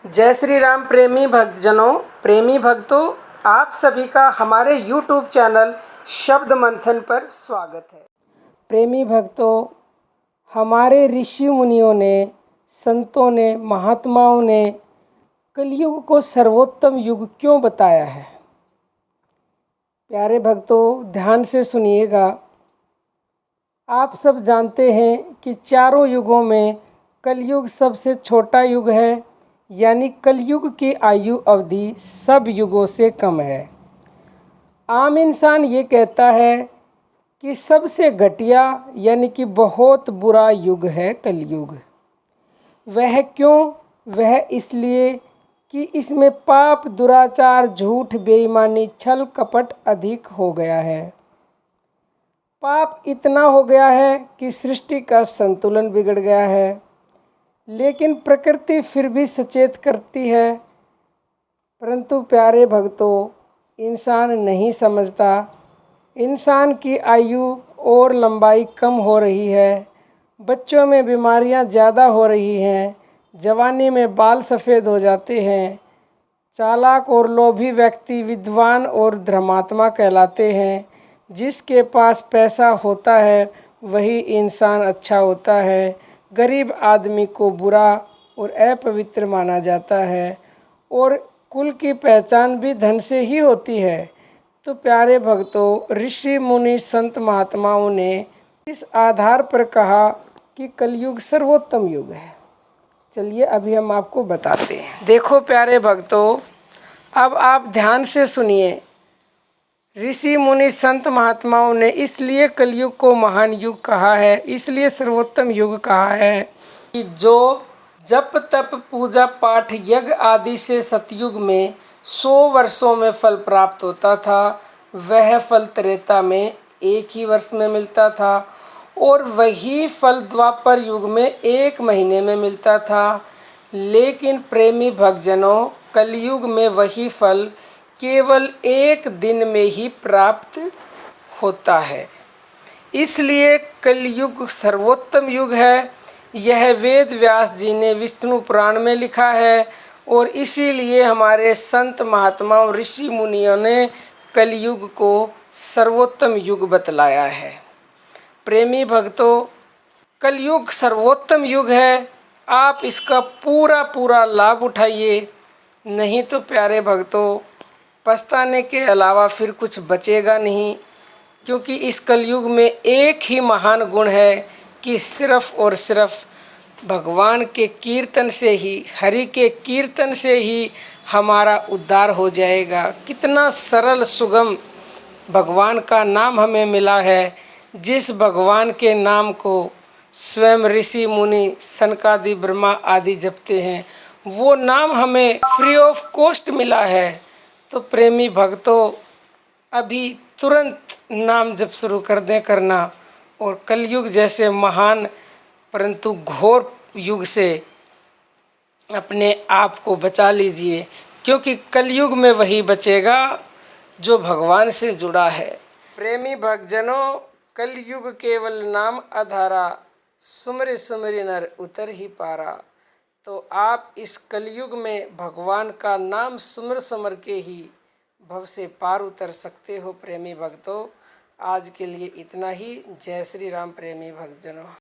जय श्री राम प्रेमी भक्तजनों, प्रेमी भक्तों, आप सभी का हमारे YouTube चैनल शब्द मंथन पर स्वागत है। प्रेमी भक्तों, हमारे ऋषि मुनियों ने, संतों ने, महात्माओं ने कलयुग को सर्वोत्तम युग क्यों बताया है? प्यारे भक्तों, ध्यान से सुनिएगा। आप सब जानते हैं कि चारों युगों में कलयुग सबसे छोटा युग है, यानी कलयुग की आयु अवधि सब युगों से कम है। आम इंसान ये कहता है कि सबसे घटिया यानी कि बहुत बुरा युग है कलयुग। वह क्यों? वह इसलिए कि इसमें पाप, दुराचार, झूठ, बेईमानी, छल कपट अधिक हो गया है। पाप इतना हो गया है कि सृष्टि का संतुलन बिगड़ गया है, लेकिन प्रकृति फिर भी सचेत करती है। परंतु प्यारे भक्तों, इंसान नहीं समझता। इंसान की आयु और लंबाई कम हो रही है, बच्चों में बीमारियां ज़्यादा हो रही हैं, जवानी में बाल सफ़ेद हो जाते हैं। चालाक और लोभी व्यक्ति विद्वान और धर्मात्मा कहलाते हैं। जिसके पास पैसा होता है वही इंसान अच्छा होता है। गरीब आदमी को बुरा और अपवित्र माना जाता है, और कुल की पहचान भी धन से ही होती है। तो प्यारे भक्तों, ऋषि मुनि संत महात्माओं ने इस आधार पर कहा कि कलयुग सर्वोत्तम युग है। चलिए अभी हम आपको बताते हैं। देखो प्यारे भक्तों, अब आप ध्यान से सुनिए। ऋषि मुनि संत महात्माओं ने इसलिए कलयुग को महान युग कहा है, इसलिए सर्वोत्तम युग कहा है कि जो जप तप पूजा पाठ यज्ञ आदि से सतयुग में 100 वर्षों में फल प्राप्त होता था, वह फल त्रेता में 1 ही वर्ष में मिलता था, और वही फल द्वापर युग में 1 महीने में मिलता था। लेकिन प्रेमी भक्तजनों, कलयुग में वही फल केवल 1 दिन में ही प्राप्त होता है। इसलिए कलयुग सर्वोत्तम युग है। यह वेद व्यास जी ने विष्णु पुराण में लिखा है, और इसीलिए हमारे संत महात्माओं ऋषि मुनियों ने कलयुग को सर्वोत्तम युग बतलाया है। प्रेमी भक्तों, कलयुग सर्वोत्तम युग है। आप इसका पूरा लाभ उठाइए, नहीं तो प्यारे भक्तों, पछताने के अलावा फिर कुछ बचेगा नहीं। क्योंकि इस कलयुग में एक ही महान गुण है कि सिर्फ और सिर्फ भगवान के कीर्तन से ही, हरि के कीर्तन से ही हमारा उद्धार हो जाएगा। कितना सरल सुगम भगवान का नाम हमें मिला है। जिस भगवान के नाम को स्वयं ऋषि मुनि सनकादि ब्रह्मा आदि जपते हैं, वो नाम हमें फ्री ऑफ कॉस्ट मिला है। तो प्रेमी भक्तों, अभी तुरंत नाम जप शुरू कर दें करना, और कलयुग जैसे महान परंतु घोर युग से अपने आप को बचा लीजिए। क्योंकि कलयुग में वही बचेगा जो भगवान से जुड़ा है। प्रेमी भक्तजनों, कलयुग केवल नाम आधारा, सुमरि सुमरि नर उतर ही पारा। तो आप इस कलयुग में भगवान का नाम सुमर सुमर के ही भव से पार उतर सकते हो। प्रेमी भक्तों, आज के लिए इतना ही। जय श्री राम प्रेमी भक्तजनों।